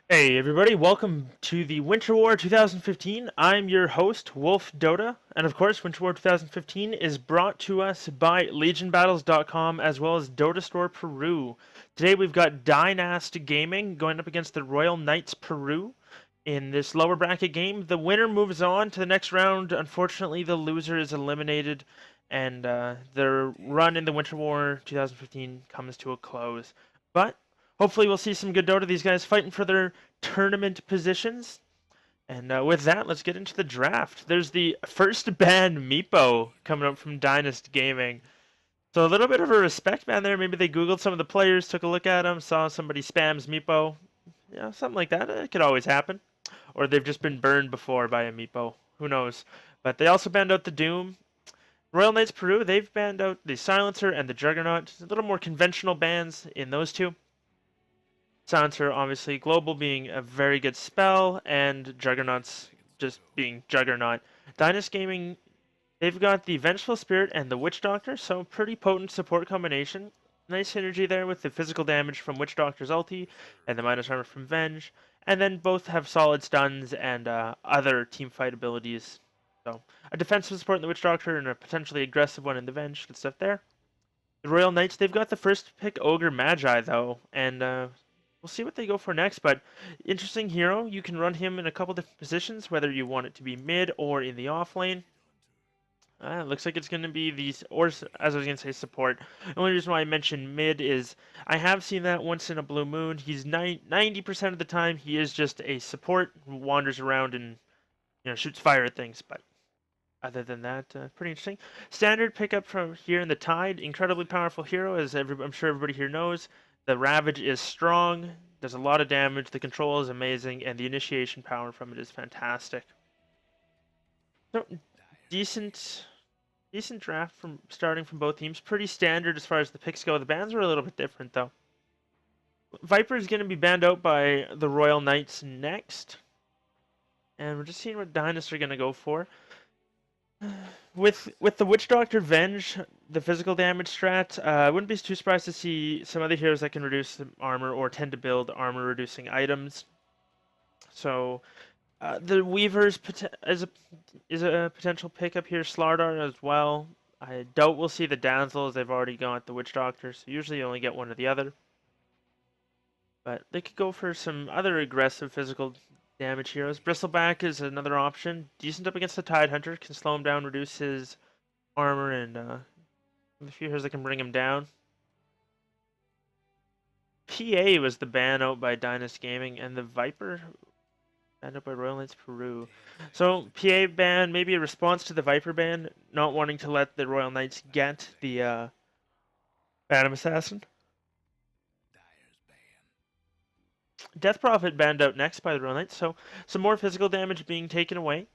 Hey everybody, welcome to the Winter War 2015. I'm your host, Wolf Dota, and of course Winter War 2015 is brought to us by LegionBattles.com as well as Dota Store Peru. Today we've got Dinysty Gaming going up against the Royal Knights Peru in this lower bracket game. The winner moves on to the next round. Unfortunately, the loser is eliminated, and their run in the Winter War 2015 comes to a close. But hopefully we'll see some good Dota. These guys fighting for their tournament positions. And with that, let's get into the draft. There's the first ban Meepo coming up from Dinysty Gaming. So a little bit of a respect ban there. Maybe they Googled some of the players, took a look at them, saw somebody spams Meepo. Yeah, something like that. It could always happen. Or they've just been burned before by a Meepo. Who knows? But they also banned out the Doom. Royal Knights Peru, they've banned out the Silencer and the Juggernaut. A little more conventional bans in those two. Silencer, obviously, Global being a very good spell, and Juggernaut's just being Juggernaut. Dinysty Gaming, they've got the Vengeful Spirit and the Witch Doctor, so pretty potent support combination. Nice synergy there with the physical damage from Witch Doctor's ulti and the minus armor from Venge. And then both have solid stuns and other team fight abilities. So a defensive support in the Witch Doctor and a potentially aggressive one in the Venge. Good stuff there. The Royal Knights, they've got the first pick Ogre Magi though, and we'll see what they go for next. But interesting hero. You can run him in a couple different positions, whether you want it to be mid or in the off lane. Looks like it's going to be these, or as I was going to say, support. The only reason why I mentioned mid is I have seen that once in a blue moon. He's 90% of the time he is just a support who wanders around and shoots fire at things. But other than that, pretty interesting. Standard pickup from here in the Tide. Incredibly powerful hero, as I'm sure everybody here knows. The Ravage is strong, does a lot of damage. The control is amazing, and the initiation power from it is fantastic. So decent draft from starting from both teams. Pretty standard as far as the picks go. The bans were a little bit different though. Viper is going to be banned out by the Royal Knights next. And we're just seeing what Dinysty are going to go for. With the Witch Doctor Venge, the physical damage strat, I wouldn't be too surprised to see some other heroes that can reduce armor or tend to build armor reducing items. So the Weaver's is a potential pickup here. Slardar as well. I doubt we'll see the Dazzle as they've already got the Witch Doctor, so usually you only get one or the other. But they could go for some other aggressive physical damage heroes. Bristleback is another option. Decent up against the Tide Hunter. Can slow him down, reduce his armor, and a few heroes that can bring him down. PA was the ban out by Dinysty Gaming, and the Viper banned out by Royal Knights Peru. So PA ban, maybe a response to the Viper ban, not wanting to let the Royal Knights get the Phantom Assassin. Death Prophet banned out next by the Royal Knights, so some more physical damage being taken away.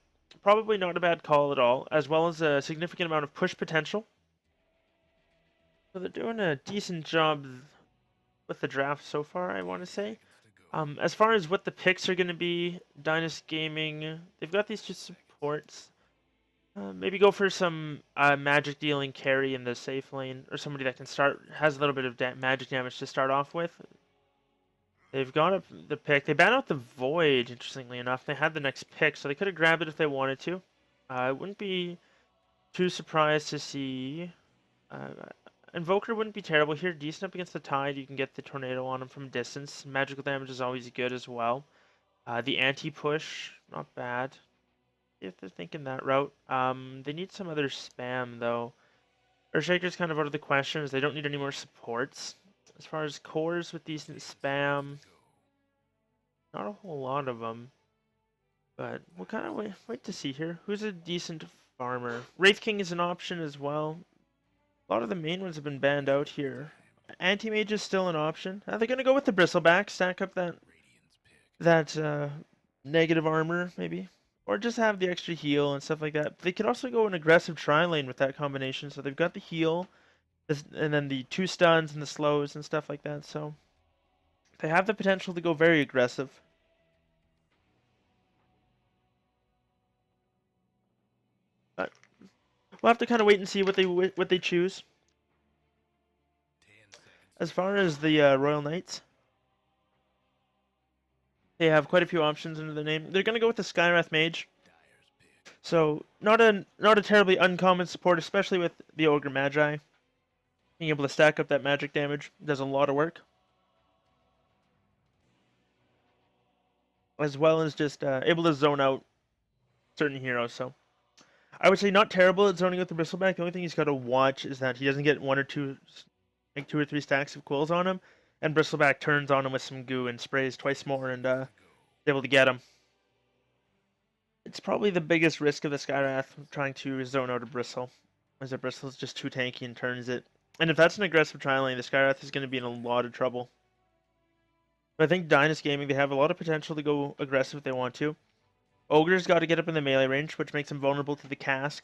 Probably not a bad call at all, as well as a significant amount of push potential. So they're doing a decent job with the draft so far, I want to say. As far as what the picks are going to be, Dinysty Gaming, they've got these two supports. Maybe go for some magic dealing carry in the safe lane, or somebody that can has a little bit of magic damage to start off with. They've got the pick. They banned out the Void, interestingly enough. They had the next pick, so they could have grabbed it if they wanted to. I wouldn't be too surprised to see... Invoker wouldn't be terrible here. Decent up against the Tide. You can get the Tornado on him from distance. Magical damage is always good as well. The anti-push, not bad. If they're thinking that route. They need some other spam, though. Earthshaker's kind of out of the question, as they don't need any more supports. As far as cores with decent spam, not a whole lot of them. But we'll kind of wait to see here. Who's a decent farmer? Wraith King is an option as well. A lot of the main ones have been banned out here. Anti-Mage is still an option. They're going to go with the Bristleback, stack up that negative armor, maybe. Or just have the extra heal and stuff like that. They could also go an aggressive tri-lane with that combination. So they've got the heal, and then the 2 stuns and the slows and stuff like that. So they have the potential to go very aggressive. But we'll have to kind of wait and see what they choose. As far as the Royal Knights, They have quite a few options under the name. They're going to go with the Skywrath Mage. So not a terribly uncommon support, especially with the Ogre Magi. Being able to stack up that magic damage does a lot of work. As well as just able to zone out certain heroes. So I would say not terrible at zoning with the Bristleback. The only thing he's got to watch is that he doesn't get one or two, like 2 or 3 stacks of quills on him, and Bristleback turns on him with some goo and sprays twice more and is able to get him. It's probably the biggest risk of the Skywrath trying to zone out a Bristle, as a Bristle is just too tanky and turns it. And if that's an aggressive tri lane, the Skywrath is going to be in a lot of trouble. But I think Dinysty Gaming, they have a lot of potential to go aggressive if they want to. Ogre's got to get up in the melee range, which makes him vulnerable to the cask.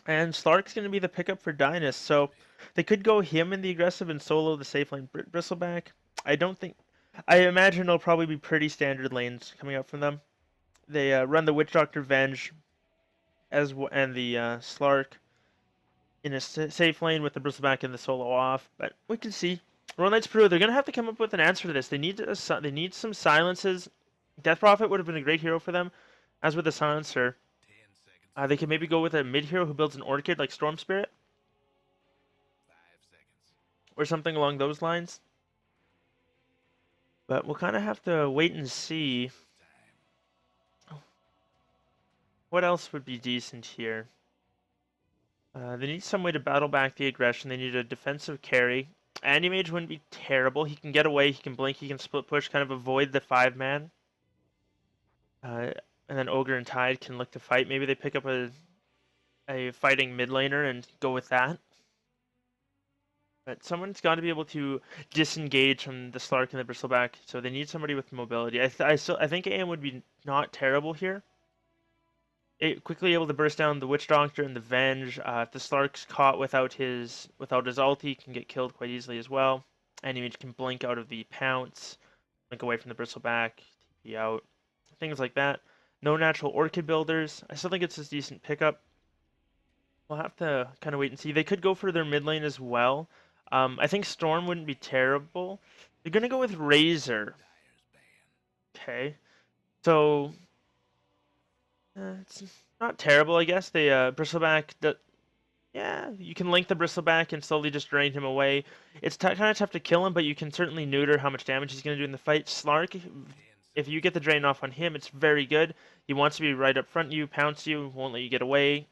And Slark's going to be the pickup for Dynast, so they could go him in the aggressive and solo the safe lane Bristleback. I imagine it'll probably be pretty standard lanes coming up from them. They run the Witch Doctor Venge and the Slark in a safe lane with the Bristleback and the solo off, but we can see. Royal Knights Peru, they're going to have to come up with an answer to this. They need some silences. Death Prophet would have been a great hero for them, as with the Silencer. They could maybe go with a mid hero who builds an Orchid like Storm Spirit. Or something along those lines. But we'll kind of have to wait and see. What else would be decent here? They need some way to battle back the aggression. They need a defensive carry. Anti-Mage wouldn't be terrible. He can get away, he can blink, he can split push, kind of avoid the 5-man. And then Ogre and Tide can look to fight. Maybe they pick up a fighting mid laner and go with that. But someone's got to be able to disengage from the Slark and the Bristleback, so they need somebody with mobility. I think AM would be not terrible here. Quickly able to burst down the Witch Doctor and the Venge. If the Slark's caught without his ulti, he can get killed quite easily as well. Anti-Mage can blink out of the Pounce, blink away from the Bristleback, TP out, things like that. No natural Orchid builders. I still think it's a decent pickup. We'll have to kind of wait and see. They could go for their mid lane as well. I think Storm wouldn't be terrible. They're going to go with Razor. Okay. So, it's not terrible, I guess. They, Bristleback, yeah, you can link the Bristleback and slowly just drain him away. It's kind of tough to kill him, but you can certainly neuter how much damage he's going to do in the fight. Slark, if you get the drain off on him, it's very good. He wants to be right up front you, pounce you, won't let you get away.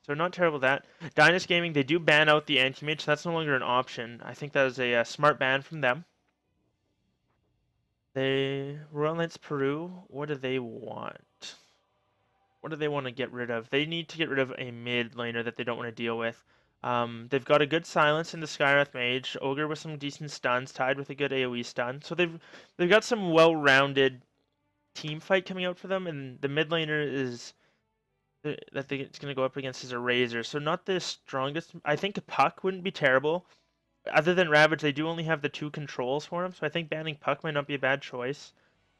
So not terrible that. Dinysty Gaming, they do ban out the anti-mage, so that's no longer an option. I think that is a smart ban from them. Royal Knights Peru, what do they want? What do they want to get rid of? They need to get rid of a mid laner that they don't want to deal with. They've got a good silence in the Skywrath Mage, Ogre with some decent stuns, Tied with a good AoE stun. So they've got some well-rounded team fight coming out for them, and the mid laner is it's going to go up against is a Razor. So not the strongest. I think a Puck wouldn't be terrible. Other than Ravage, they do only have the 2 controls for him, so I think banning Puck might not be a bad choice.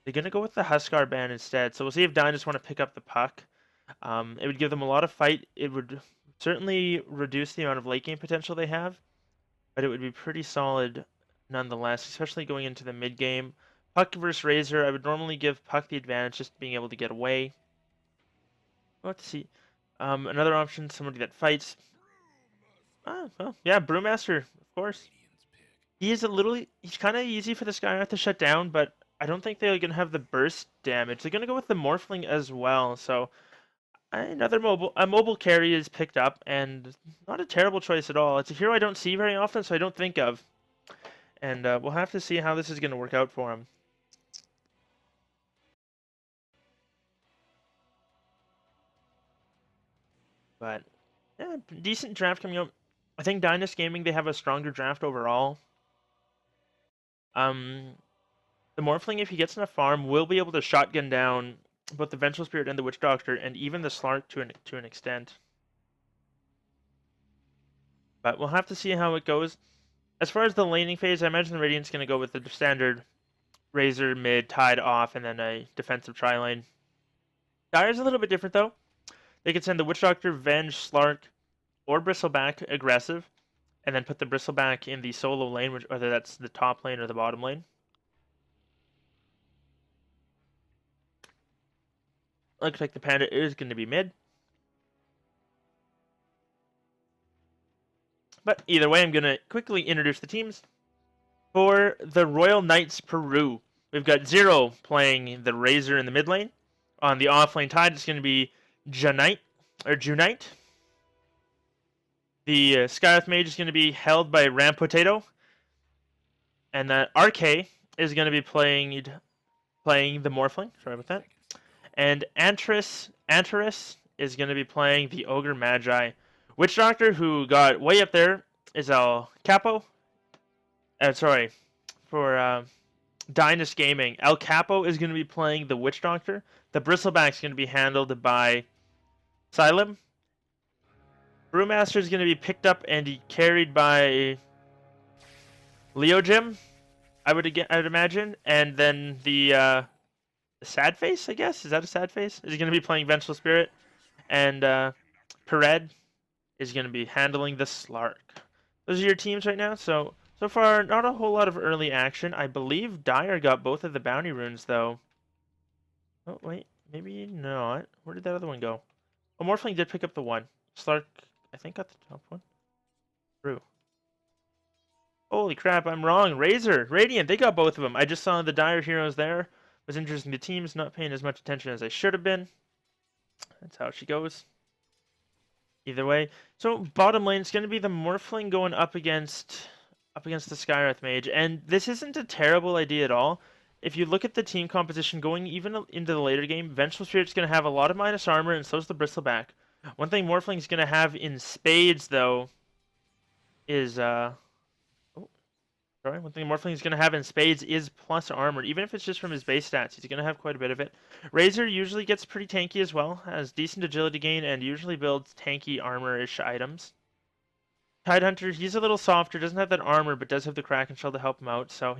They're going to go with the Huskar ban instead, so we'll see if Dyn want to pick up the Puck. It would give them a lot of fight. It would certainly reduce the amount of late game potential they have, but it would be pretty solid nonetheless, especially going into the mid game. Puck versus Razor, I would normally give Puck the advantage just being able to get away. We'll have to see. Another option, somebody that fights. Oh, well, yeah, Brewmaster, of course. He's kind of easy for the Skywrath to shut down, but I don't think they're going to have the burst damage. They're going to go with the Morphling as well, so another mobile carry is picked up, and not a terrible choice at all. It's a hero I don't see very often, so I don't think of. And we'll have to see how this is going to work out for him. But, yeah, decent draft coming up. I think Dinysty Gaming, they have a stronger draft overall. The Morphling, if he gets enough farm, will be able to shotgun down both the Vengeful Spirit and the Witch Doctor, and even the Slark to an extent. But we'll have to see how it goes. As far as the laning phase, I imagine the Radiant's going to go with the standard Razor, mid, Tide off, and then a defensive tri-lane. Dire's a little bit different, though. They could send the Witch Doctor, Venge, Slark, or Bristleback aggressive, and then put the Bristleback in the solo lane, whether that's the top lane or the bottom lane. Looks like the Panda is going to be mid. But either way, I'm going to quickly introduce the teams. For the Royal Knights Peru, we've got Zero playing the Razor in the mid lane. On the offlane Tide, it's going to be Junite. The Skyearth Mage is going to be held by Ram Potato. And that RK is going to be playing the Morphling. Sorry about that. And Antares is going to be playing the Ogre Magi. Witch Doctor, who got way up there, is El Capo. For Dinysty Gaming, El Capo is going to be playing the Witch Doctor. The Bristleback is going to be handled by Xylem. Brewmaster is going to be picked up and carried by Leo Jim, I would imagine. And then the Sad Face, I guess? Is that a Sad Face? Is going to be playing Vengeful Spirit. And Pered is going to be handling the Slark. Those are your teams right now. So far, not a whole lot of early action. I believe Dyer got both of the bounty runes, though. Oh, wait. Maybe not. Where did that other one go? Oh, Morphling did pick up the one. Slark, I think, got the top one. True. Holy crap, I'm wrong. Razor, Radiant, they got both of them. I just saw the Dyer heroes there. Was interested in the teams, not paying as much attention as I should have been. That's how she goes. Either way. So bottom lane, it's going to be the Morphling going up against the Skyearth Mage. And this isn't a terrible idea at all. If you look at the team composition going even into the later game, Vengeful Spirit's going to have a lot of minus armor, and so is the Bristleback. One thing Morphling's going to have in spades, though, is one thing Morphling is going to have in spades is plus armor. Even if it's just from his base stats, he's going to have quite a bit of it. Razor usually gets pretty tanky as well, has decent agility gain, and usually builds tanky armor-ish items. Tidehunter, he's a little softer, doesn't have that armor, but does have the Kraken Shell to help him out. So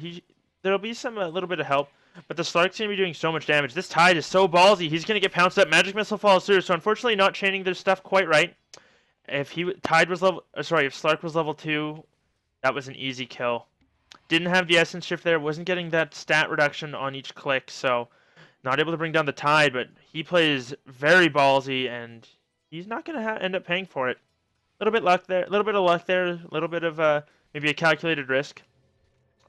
there'll be a little bit of help, but the Slark's going to be doing so much damage. This Tide is so ballsy. He's going to get pounced up. Magic Missile follows through, so unfortunately not chaining their stuff quite right. If Slark was level 2, that was an easy kill. Didn't have the Essence Shift there, wasn't getting that stat reduction on each click, so not able to bring down the Tide, but he plays very ballsy, and he's not going to end up paying for it. A little bit of luck there, a little bit of maybe a calculated risk.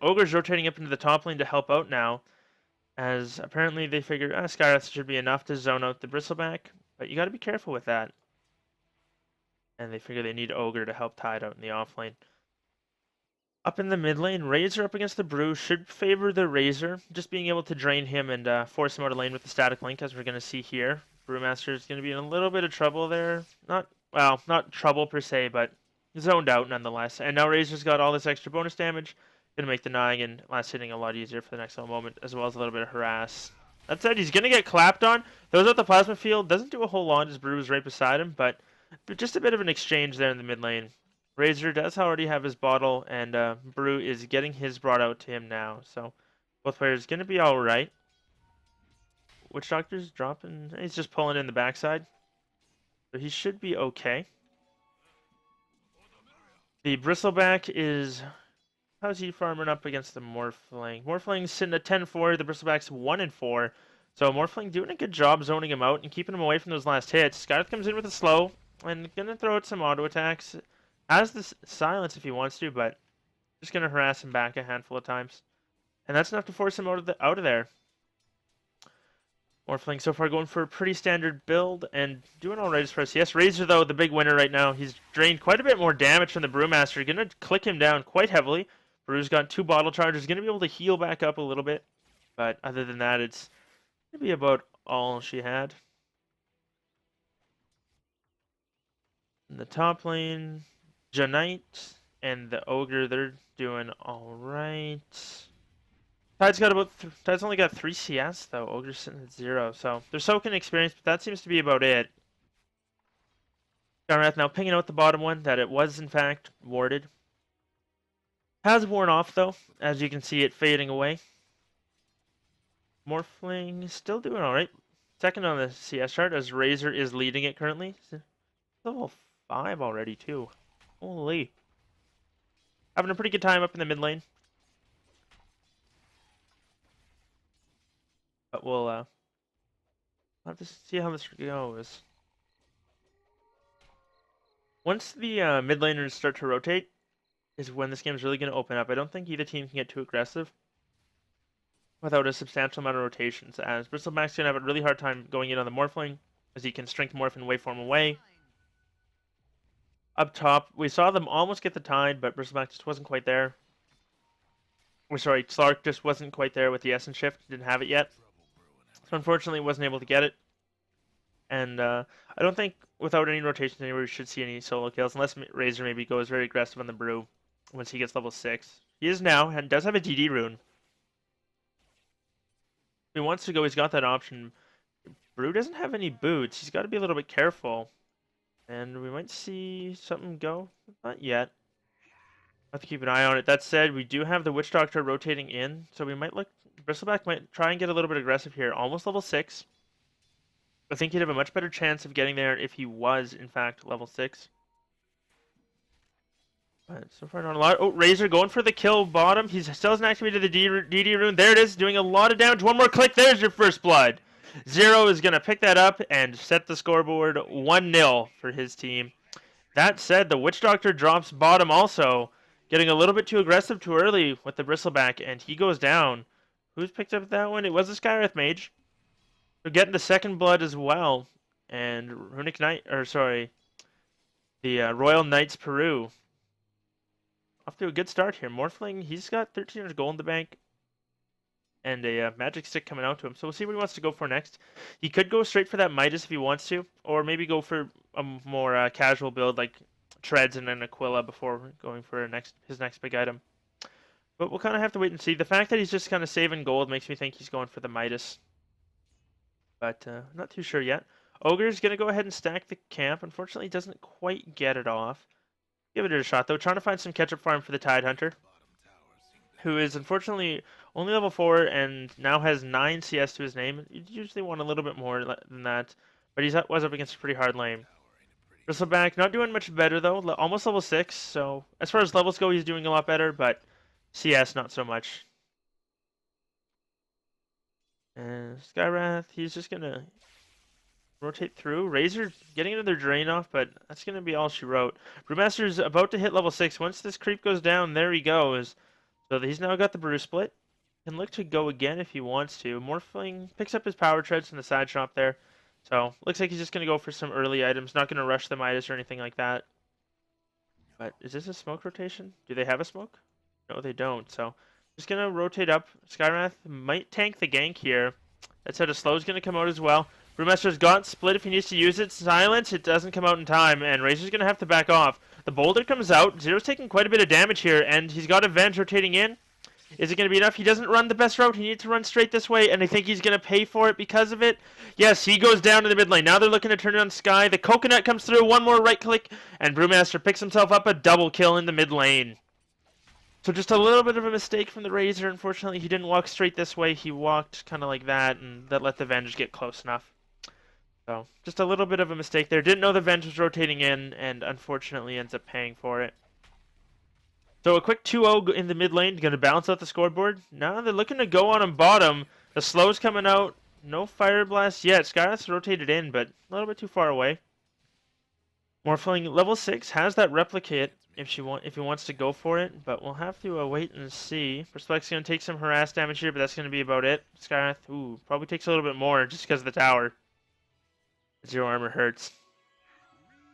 Ogre's rotating up into the top lane to help out now, as apparently they figure Skyearth should be enough to zone out the Bristleback, but you got to be careful with that. And they figure they need Ogre to help Tide out in the off lane. Up in the mid lane, Razor up against the Brew should favor the Razor, just being able to drain him and force him out of lane with the static link, as we're going to see here. Brewmaster is going to be in a little bit of trouble there. Not trouble per se, but zoned out nonetheless. And now Razor's got all this extra bonus damage, going to make the Nine and last hitting a lot easier for the next little moment, as well as a little bit of harass. That said, he's going to get clapped on. Throws out the plasma field, doesn't do a whole lot as Brew is right beside him, but just a bit of an exchange there in the mid lane. Razor does already have his bottle, and Brew is getting his brought out to him now. So both players going to be all right. Witch Doctor's dropping. He's just pulling in the backside. So he should be okay. The Bristleback is... How's he farming up against the Morphling? Morphling's sitting at 10-4. The Bristleback's 1-4. So Morphling doing a good job zoning him out and keeping him away from those last hits. Skyearth comes in with a slow and going to throw out some auto attacks. Has the silence if he wants to, but just going to harass him back a handful of times. And that's enough to force him out of there. Morphling so far going for a pretty standard build and doing all right as far as CS. Razor, though, the big winner right now. He's drained quite a bit more damage from the Brewmaster. Going to click him down quite heavily. Brew's got 2 bottle charges. Going to be able to heal back up a little bit. But other than that, it's going to be about all she had. In the top lane... Junite and the Ogre, they're doing all right. Tide's only got 3 CS though. Ogre's sitting at 0, so they're soaking experience, but that seems to be about it. Skyearth now pinging out the bottom one that it was in fact warded. Has worn off though, as you can see it fading away. Morphling still doing all right. Second on the CS chart as Razor is leading it currently. Level 5 already too. Holy. Having a pretty good time up in the mid lane. But we'll I'll have to see how this goes. Once the mid laners start to rotate, is when this game is really going to open up. I don't think either team can get too aggressive without a substantial amount of rotations, as Bristleback's going to have a really hard time going in on the Morphling, as he can strength morph and waveform away. Up top, we saw them almost get the tide, but Bristleback just wasn't quite there. Or sorry, Slark just wasn't quite there with the Essence Shift, didn't have it yet. So unfortunately wasn't able to get it. And I don't think without any rotations anywhere we should see any solo kills, unless Razor maybe goes very aggressive on the Brew once he gets level 6. He is now, and does have a DD rune. If he wants to go, he's got that option. Brew doesn't have any boots. He's got to be a little bit careful. And we might see something go. Not yet. I'll have to keep an eye on it. That said, we do have the Witch Doctor rotating in, so we might look... Bristleback might try and get a little bit aggressive here. Almost level 6. I think he'd have a much better chance of getting there if he was, in fact, level 6. But so far not a lot. Oh, Razor going for the kill bottom. He still hasn't activated the DD rune. There it is, doing a lot of damage. One more click, there's your first blood. Zero is going to pick that up and set the scoreboard 1-0 for his team. That said, the Witch Doctor drops bottom also, getting a little bit too aggressive too early with the Bristleback, and he goes down. Who's picked up that one? It was the Skywrath Mage. So getting the second blood as well. And Runic Knight, or sorry, the Royal Knights Peru. Off to a good start here. Morphling, he's got 1,300 gold in the bank. And a magic stick coming out to him. So we'll see what he wants to go for next. He could go straight for that Midas if he wants to. Or maybe go for a more casual build like Treads and then Aquila before going for his next big item. But we'll kind of have to wait and see. The fact that he's just kind of saving gold makes me think he's going for the Midas. But not too sure yet. Ogre's going to go ahead and stack the camp. Unfortunately, he doesn't quite get it off. Give it a shot, though. Trying to find some catch-up farm for the Tide Hunter, who is unfortunately only level 4 and now has 9 CS to his name. You'd usually want a little bit more than that, but he was up against a pretty hard lane. Bristleback not doing much better, though. Almost level 6, so as far as levels go, he's doing a lot better, but CS not so much. And Skywrath, he's just going to rotate through. Razor getting another drain off, but that's going to be all she wrote. Brewmaster's about to hit level 6. Once this creep goes down, there he goes. So he's now got the Brew Split. Can look to go again if he wants to. Morphling picks up his Power Treads from the side shop there. So looks like he's just going to go for some early items. Not going to rush the Midas or anything like that. But is this a smoke rotation? Do they have a smoke? No, they don't. So just going to rotate up. Skywrath might tank the gank here. That said, a slow's going to come out as well. Brewmaster's got split if he needs to use it. Silence, it doesn't come out in time, and Razor's going to have to back off. The boulder comes out. Zero's taking quite a bit of damage here, and he's got Avenge rotating in. Is it going to be enough? He doesn't run the best route. He needs to run straight this way, and I think he's going to pay for it because of it. Yes, he goes down to the mid lane. Now they're looking to turn it on Sky. The coconut comes through. One more right click, and Brewmaster picks himself up a double kill in the mid lane. So just a little bit of a mistake from the Razor. Unfortunately, he didn't walk straight this way. He walked kind of like that, and that let the Venge get close enough. So just a little bit of a mistake there. Didn't know the Venge was rotating in, and unfortunately ends up paying for it. So a quick 2-0 in the mid lane, going to balance out the scoreboard. Now they're looking to go on him bottom. The slow's coming out. No Fire Blast yet. Skywrath's rotated in, but a little bit too far away. Morphling level 6 has that replicate if he wants to go for it, but we'll have to wait and see. Perspect's going to take some harass damage here, but that's going to be about it. Skywrath, ooh, probably takes a little bit more just because of the tower. 0 armor hurts.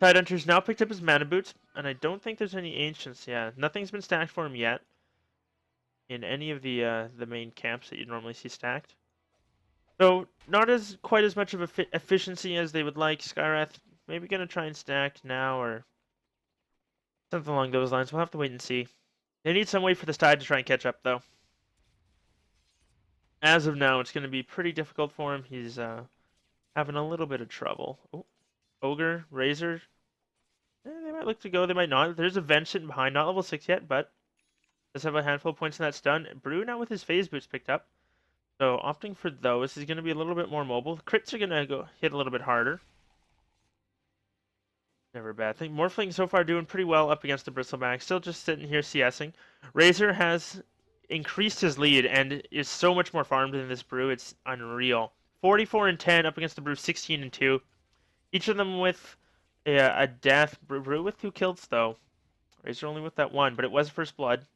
Tide Hunter's now picked up his mana boots, and I don't think there's any ancients. Yeah, nothing's been stacked for him yet in any of the main camps that you'd normally see stacked. So not quite as much of efficiency as they would like. Skywrath maybe gonna try and stack now or something along those lines. We'll have to wait and see. They need some way for this Tide to try and catch up, though. As of now, it's gonna be pretty difficult for him. He's having a little bit of trouble. Oh, Ogre, Razor. They might look to go, they might not. There's a Venge sitting behind, not level 6 yet, but does have a handful of points in that stun. Brew now with his phase boots picked up. So opting for those, he's going to be a little bit more mobile. Crits are going to go hit a little bit harder. Never a bad thing. Morphling so far doing pretty well up against the Bristleback. Still just sitting here CSing. Razor has increased his lead and is so much more farmed than this Brew. It's unreal. 44 and 10 up against the Brew 16 and 2. Each of them with a death. Brew with 2 kills though. Razor only with that 1, but it was first blood.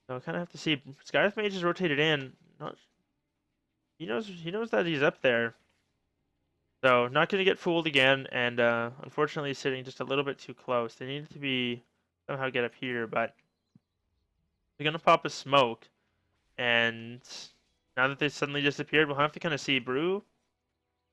So I kind of have to see. Skywrath Mage is rotated in. He knows that he's up there. So not going to get fooled again, and unfortunately sitting just a little bit too close. They need to be somehow get up here, but they're going to pop a smoke. And now that they suddenly disappeared, we'll have to kind of see. Brew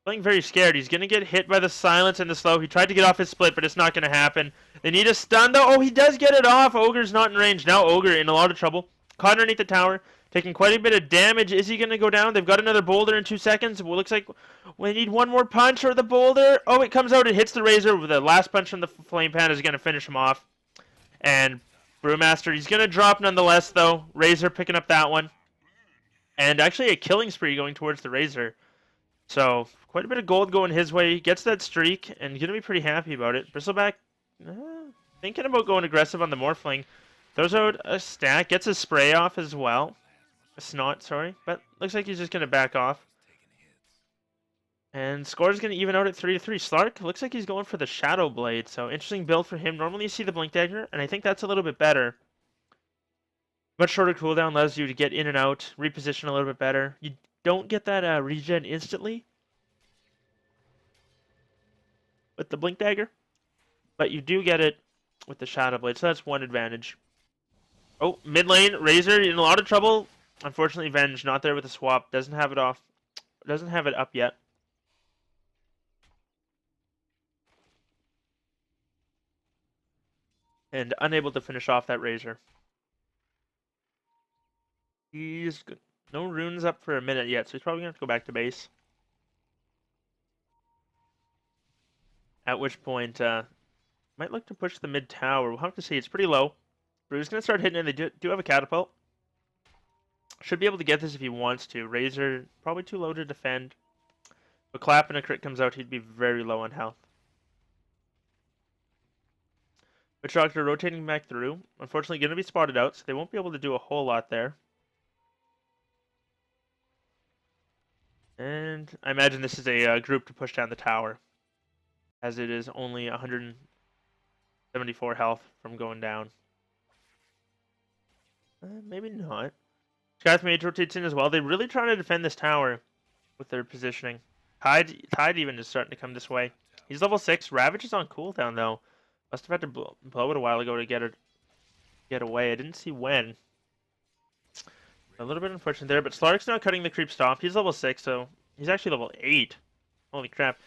playing very scared. He's going to get hit by the silence and the slow. He tried to get off his split, but it's not going to happen. They need a stun, though. Oh, he does get it off. Ogre's not in range. Now Ogre in a lot of trouble. Caught underneath the tower. Taking quite a bit of damage. Is he going to go down? They've got another boulder in 2 seconds. Well, looks like we need one more punch or the boulder. Oh, it comes out. It hits the Razor. With the last punch from the Flame Pan is going to finish him off. And Brewmaster, he's going to drop nonetheless, though. Razor picking up that one. And actually a killing spree going towards the Razor. So, quite a bit of gold going his way. He gets that streak and going to be pretty happy about it. Bristleback, thinking about going aggressive on the Morphling. Throws out a stack. Gets a spray off as well. A snot, sorry. But looks like he's just going to back off. And score's going to even out at 3-3. Slark looks like he's going for the Shadow Blade. So, interesting build for him. Normally you see the Blink Dagger, and I think that's a little bit better. Much shorter cooldown allows you to get in and out, reposition a little bit better. You don't get that regen instantly with the Blink Dagger, but you do get it with the Shadow Blade, so that's one advantage. Oh, mid lane, Razor in a lot of trouble. Unfortunately, Venge not there with the swap. Doesn't have it off. Doesn't have it up yet. And unable to finish off that Razor. He's good. No runes up for a minute yet, so he's probably going to have to go back to base. At which point, might look to push the mid tower. We'll have to see. It's pretty low. Brew's going to start hitting it. They do have a catapult. Should be able to get this if he wants to. Razor, probably too low to defend. But clap and a crit comes out, he'd be very low on health. Witch Doctor rotating back through. Unfortunately, going to be spotted out, so they won't be able to do a whole lot there. And I imagine this is a group to push down the tower, as it is only 174 health from going down. Maybe not. Skywrath Mage rotates in as well. They're really trying to defend this tower with their positioning. Tide even is starting to come this way. He's level 6. Ravage is on cooldown, though. Must have had to blow it a while ago to get away. I didn't see when. A little bit unfortunate there, but Slark's now cutting the creeps off. He's level 6, so he's actually level 8. Holy crap.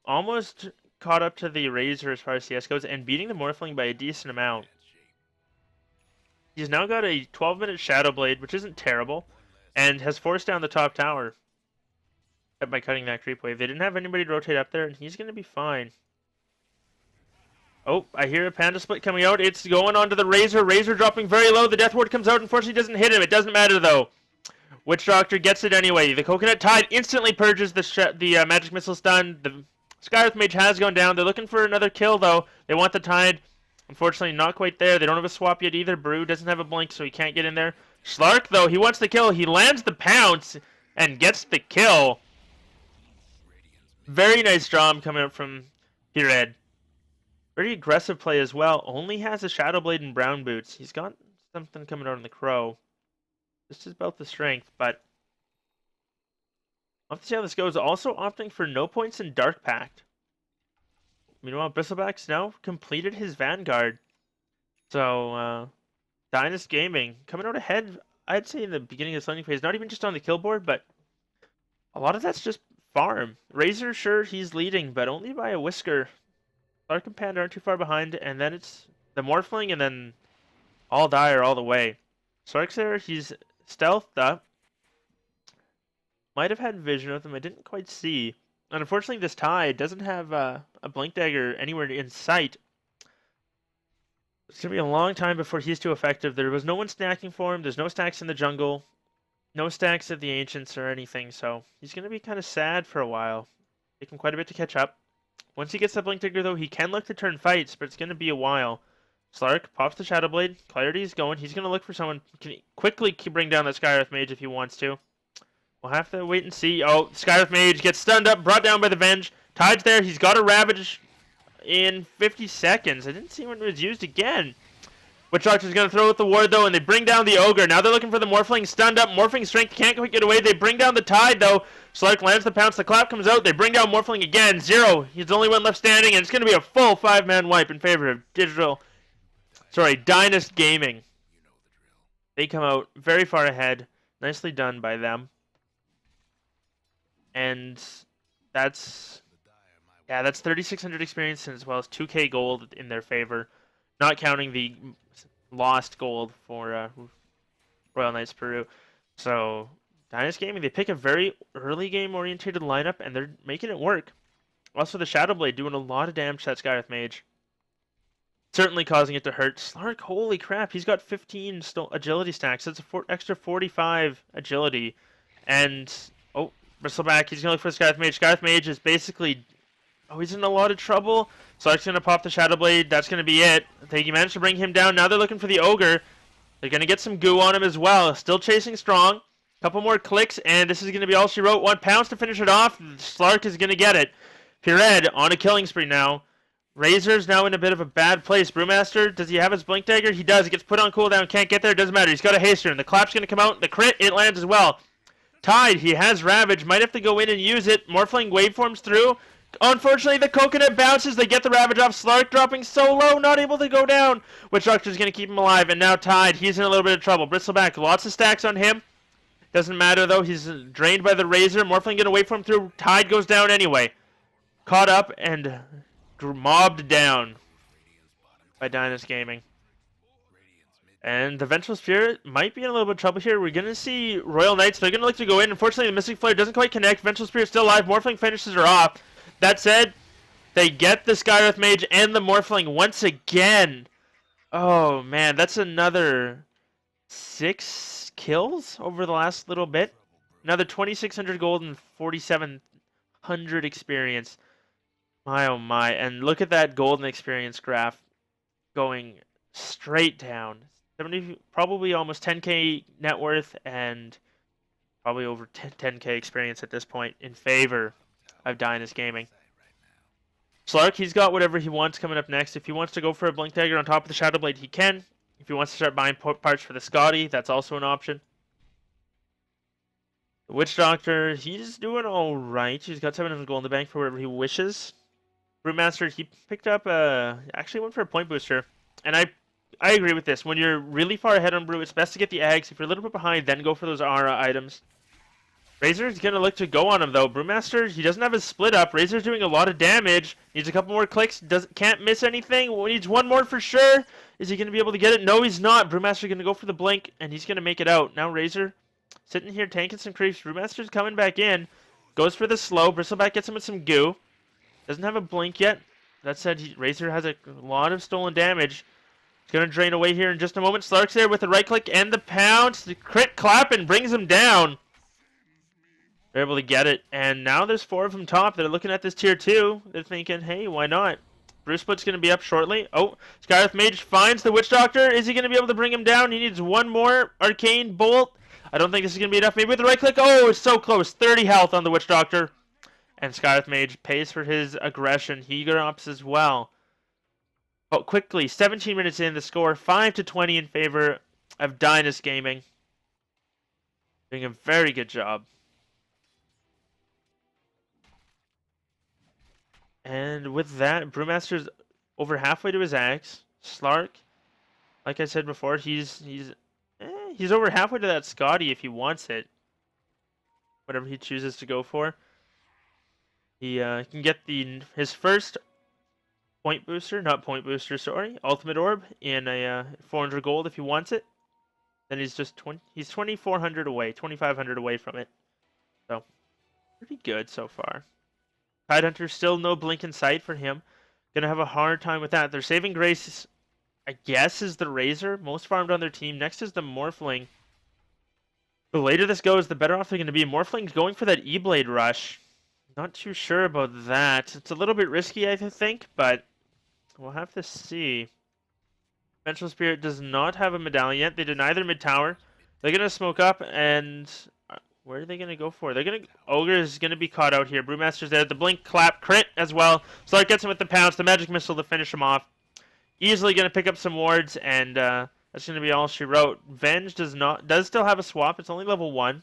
Almost caught up to the Razor as far as CS goes, and beating the Morphling by a decent amount. He's now got a 12-minute Shadow Blade, which isn't terrible, and has forced down the top tower by cutting that creep wave. They didn't have anybody to rotate up there, and he's going to be fine. Oh, I hear a Panda Split coming out. It's going on to the Razor. Razor dropping very low. The Death Ward comes out. Unfortunately, doesn't hit him. It doesn't matter, though. Witch Doctor gets it anyway. The Coconut Tide instantly purges the Magic Missile stun. The Skywrath Mage has gone down. They're looking for another kill, though. They want the Tide. Unfortunately, not quite there. They don't have a swap yet either. Brew doesn't have a blink, so he can't get in there. Slark, though, he wants the kill. He lands the pounce and gets the kill. Very nice job coming up from Pired. Very aggressive play as well. Only has a Shadow Blade and Brown Boots. He's got something coming out on the Crow. This is about the strength, but we'll have to see how this goes. Also opting for no points in Dark Pact. Meanwhile, Bristleback's now completed his Vanguard. So, Dinysty Gaming coming out ahead, I'd say, in the beginning of this landing phase. Not even just on the kill board, but a lot of that's just farm. Razor, sure, he's leading, but only by a whisker. Slark and Panda aren't too far behind, and then it's the Morphling, and then all Dire all the way. Slark's there, he's stealthed up. Might have had vision with him, I didn't quite see. And unfortunately, this Tide doesn't have a Blink Dagger anywhere in sight. It's going to be a long time before he's too effective. There was no one stacking for him. There's no stacks in the jungle. No stacks at the Ancients or anything. So he's going to be kind of sad for a while. Taking quite a bit to catch up. Once he gets the Blink Dagger, though, he can look to turn fights, but it's going to be a while. Slark pops the Shadow Blade. Clarity's going. He's going to look for someone who can quickly bring down that Skywrath Mage if he wants to. We'll have to wait and see. Oh, Skywrath Mage gets stunned up, brought down by the Venge. Tide's there. He's got a Ravage in 50 seconds. I didn't see when it was used again. Witch Doctor's going to throw out the ward, though, and they bring down the Ogre. Now they're looking for the Morphling, stunned up. Morphling strength can't quite get away. They bring down the Tide, though. Slark lands the pounce. The clap comes out. They bring down Morphling again. 0. He's the only one left standing, and it's going to be a full 5-man wipe in favor of Dinysty Gaming. They come out very far ahead. Nicely done by them. And that's 3,600 experience as well as 2k gold in their favor, not counting the lost gold for Royal Knights Peru. So Dinysty Gaming, they pick a very early game orientated lineup and they're making it work. Also the Shadow Blade doing a lot of damage to that Skywrath Mage. Certainly causing it to hurt. Slark, holy crap, he's got 15 agility stacks. That's an extra 45 agility. And, oh, Bristleback, he's going to look for the Skywrath Mage. Skywrath Mage is basically, oh, he's in a lot of trouble. Slark's going to pop the Shadow Blade. That's going to be it. I think he managed to bring him down. Now they're looking for the Ogre. They're going to get some goo on him as well. Still chasing strong. Couple more clicks, and this is going to be all she wrote. 1 pounce to finish it off. Slark is going to get it. Pured on a killing spree now. Razor's now in a bit of a bad place. Brewmaster, does he have his Blink Dagger? He does. He gets put on cooldown. Can't get there. Doesn't matter. He's got a haster. And the clap's going to come out. The crit, it lands as well. Tide, he has Ravage. Might have to go in and use it. Morphling waveforms through. Unfortunately, the Coconut bounces. They get the Ravage off. Slark dropping so low, not able to go down. Witch Doctor's going to keep him alive. And now Tide, he's in a little bit of trouble. Bristleback, lots of stacks on him. Doesn't matter, though. He's drained by the Razor. Morphling going to wait for him through. Tide goes down anyway. Caught up and mobbed down by Dinysty Gaming. And the Vengeful Spirit might be in a little bit of trouble here. We're going to see Royal Knights. They're going to look to go in. Unfortunately, the Mystic Flare doesn't quite connect. Vengeful Spirit's still alive. Morphling finishes her off. That said, they get the Skywrath Mage and the Morphling once again. Oh, man. That's another 6 kills over the last little bit. Another 2,600 gold and 4,700 experience. My oh my, and look at that golden experience graph going straight down. 70, probably almost 10k net worth and probably over 10k experience at this point in favor of Dinysty Gaming. Slark, he's got whatever he wants coming up next. If he wants to go for a Blink Dagger on top of the Shadow Blade, he can. If he wants to start buying parts for the Scotty, that's also an option. The Witch Doctor, he's doing alright. He's got 700 gold in the bank for whatever he wishes. Brewmaster, he picked up actually went for a point booster. And I agree with this. When you're really far ahead on Brew, it's best to get the eggs. If you're a little bit behind, then go for those Aura items. Razor's going to look to go on him, though. Brewmaster, he doesn't have his split up. Razor's doing a lot of damage. Needs a couple more clicks. Can't miss anything. Needs one more for sure. Is he going to be able to get it? No, he's not. Brewmaster's going to go for the blink, and he's going to make it out. Now Razor sitting here tanking some creeps. Brewmaster's coming back in. Goes for the slow. Bristleback gets him with some goo. Doesn't have a blink yet. That said, Razor has a lot of stolen damage. He's going to drain away here in just a moment. Slark's there with the right click and the pounce. The crit clap and brings him down. They're able to get it. And now there's 4 of them top. They're looking at this tier 2. They're thinking, hey, why not? Bruce Split's going to be up shortly. Oh, Skywrath Mage finds the Witch Doctor. Is he going to be able to bring him down? He needs one more Arcane Bolt. I don't think this is going to be enough. Maybe with the right click. Oh, it's so close. 30 health on the Witch Doctor. And Skywrath Mage pays for his aggression. He drops as well. Oh, quickly, 17 minutes in, the score 5-20 in favor of Dinysty Gaming. Doing a very good job. And with that, Brewmaster's over halfway to his axe. Slark, like I said before, he's over halfway to that Scotty if he wants it. Whatever he chooses to go for. He can get his first point booster, sorry, ultimate orb in a 400 gold if he wants it. Then he's just 2,400 away, 2,500 away from it. So pretty good so far. Tidehunter still no blink in sight for him. Gonna have a hard time with that. Their saving grace, I guess, is the Razor, most farmed on their team. Next is the Morphling. The later this goes, the better off they're going to be. Morphling's going for that E-Blade rush. Not too sure about that. It's a little bit risky, I think, but we'll have to see. Vengeful Spirit does not have a medallion yet. They deny their mid-tower. They're going to smoke up, and Where are they going to go for? They're going to... Ogre is going to be caught out here. Brewmaster's there. The blink, clap, crit as well. Slark gets him with the pounce. The magic missile to finish him off. Easily going to pick up some wards, and that's going to be all she wrote. Venge does still have a swap. It's only level 1.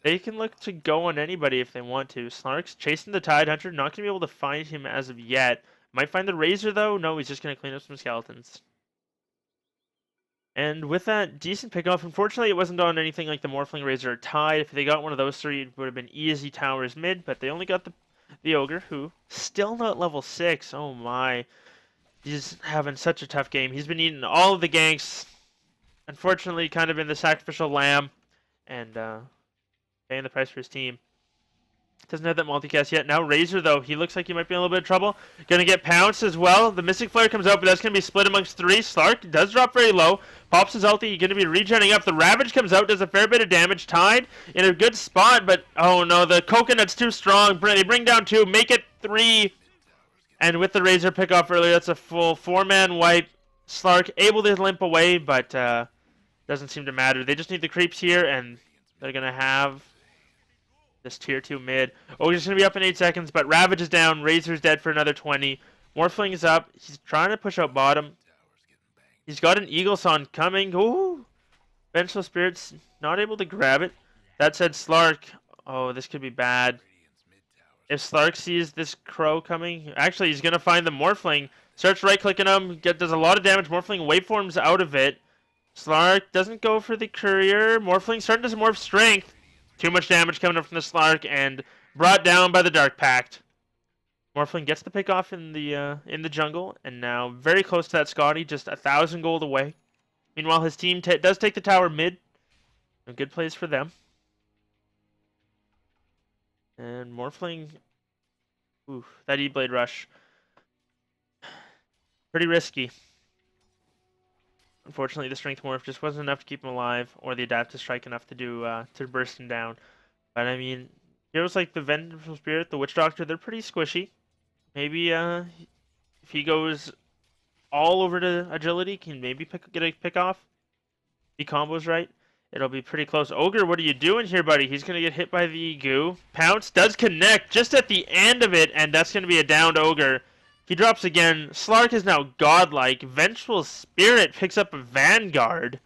They can look to go on anybody if they want to. Slark's chasing the Tide Hunter. Not going to be able to find him as of yet. Might find the Razor, though. No, he's just going to clean up some skeletons. And with that decent pickoff, unfortunately it wasn't on anything like the Morphling, Razor, or Tide. If they got one of those 3, it would have been easy towers mid, but they only got the Ogre, who still not level 6. Oh my. He's having such a tough game. He's been eating all of the ganks. Unfortunately, kind of in the sacrificial lamb, and paying the price for his team. Doesn't have that multicast yet. Now Razor, though, he looks like he might be in a little bit of trouble. Gonna get pounced as well. The Mystic Flare comes out, but that's gonna be split amongst 3. Slark does drop very low. Pops his ulti. Gonna be regenning up. The Ravage comes out, does a fair bit of damage. Tide in a good spot, but oh no, the Coconut's too strong. They bring down 2, make it 3. And with the Razor pick off earlier, that's a full 4-man wipe. Slark able to limp away, but doesn't seem to matter. They just need the creeps here, and they're gonna have this tier 2 mid. Ogre's going to be up in 8 seconds, but Ravage is down. Razor's dead for another 20. Morphling is up. He's trying to push out bottom. He's got an Eagle Son coming. Ooh! Vengeful Spirit's not able to grab it. That said, Slark. Oh, this could be bad. If Slark sees this Crow coming, actually, he's going to find the Morphling. Starts right-clicking him. Does a lot of damage. Morphling waveforms out of it. Slark doesn't go for the Courier. Morphling starting to morph strength. Too much damage coming up from the Slark and brought down by the Dark Pact. Morphling gets the pick off in the jungle, and now very close to that Scotty, just 1,000 gold away. Meanwhile, his team does take the tower mid. A good plays for them. And Morphling, ooh, that E-Blade rush, pretty risky. Unfortunately, the Strength Morph just wasn't enough to keep him alive, or the Adaptive Strike enough to do to burst him down. But I mean, heroes like the Vengeful Spirit, the Witch Doctor, they're pretty squishy. Maybe if he goes all over to Agility, can maybe get a pick off. If he combos right, it'll be pretty close. Ogre, what are you doing here, buddy? He's gonna get hit by the goo. Pounce does connect just at the end of it, and that's gonna be a downed Ogre. He drops again. Slark is now godlike. Vengeful Spirit picks up a Vanguard.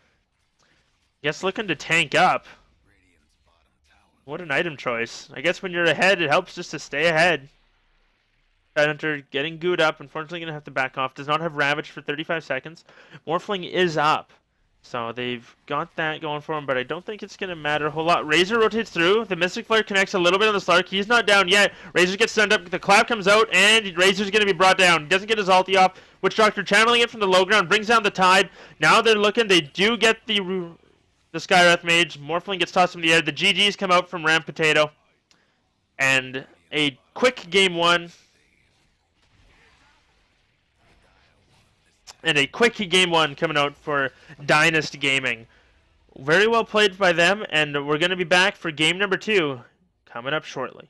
Guess looking to tank up. What an item choice. I guess when you're ahead, it helps just to stay ahead. Tide Hunter getting gooed up. Unfortunately, going to have to back off. Does not have Ravage for 35 seconds. Morphling is up. So they've got that going for him, but I don't think it's going to matter a whole lot. Razor rotates through. The Mystic Flare connects a little bit on the Slark. He's not down yet. Razor gets stunned up. The clap comes out, and Razor's going to be brought down. He doesn't get his ulti off. Witch Doctor channeling it from the low ground. Brings down the Tide. Now they're looking. They do get the Skywrath Mage. Morphling gets tossed from the air. The GGs come out from Ram Potato. And a quick game 1. And a quick game 1 coming out for Dinysty Gaming. Very well played by them, and we're going to be back for game number 2 coming up shortly.